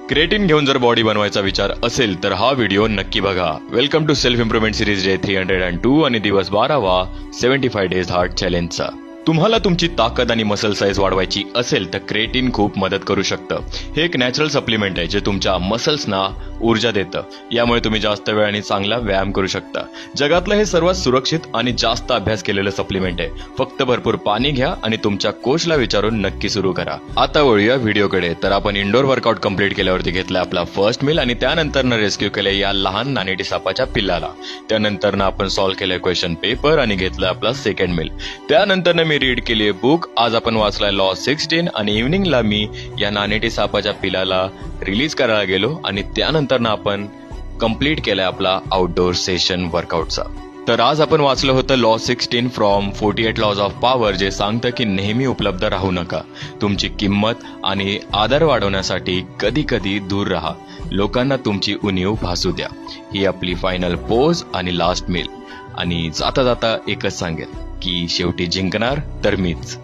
Creatine घेऊन जर body बनवायचा विचार असेल तर हा व्हिडिओ नक्की बघा. Welcome to self improvement series day 302 आणि दिवस 12वा 75 डेज हार्ट चॅलेंजचा. तुम्हाला तुमची ताकद आणि मसल साईज वाढवायची असेल तर क्रिएटिन खूप मदत करू शकतं. हे एक नॅचरल सप्लिमेंट आहे जे तुमच्या मसल्सना ऊर्जा देतं. यामुळे तुम्ही जास्त वेळ आणि चांगला व्यायाम करू शकता. जगातलं हे सर्वात सुरक्षित आणि जास्त अभ्यास केलेलं सप्लिमेंट आहे. फक्त भरपूर पाणी घ्या आणि तुमच्या कोचला विचारून नक्की सुरू करा. आता वळूया व्हिडिओकडे. तर आपण इंडोर वर्कआउट कंप्लीट केल्यावरती घेतला आपला फर्स्ट मील आणि त्यानंतर रेस्क्यू केले या लहान नानेटी सापाच्या पिल्लाला. त्यानंतर आपण सॉल्व्ह केलं क्वेश्चन पेपर आणि घेतलं आपला सेकंड मील. त्यानंतर मी रीड केली बुक. आज आपण वाचलाय लॉ 16 आणि इव्हनिंगला मी या नानेटी सापाच्या पिलाला रिलीज करायला गेलो आणि त्यानंतर आपण कंप्लीट केलाय आपला आउटडोर सेशन वर्कआउटचा. तर आज आपण वाचलं होतं law 16 from 48 laws of power, जे सांगतं की नेहमी उपलब्ध राहू नका. तुमची किंमत आणि आदर वाढवण्यासाठी कधी कधी दूर राहा. लोकांना तुमची उणीव भासू द्या. ही आपली फायनल पोज आणि लास्ट मील. आणि जाता जाता एकच सांगेल की शेवटी जिंकणार तर मीच.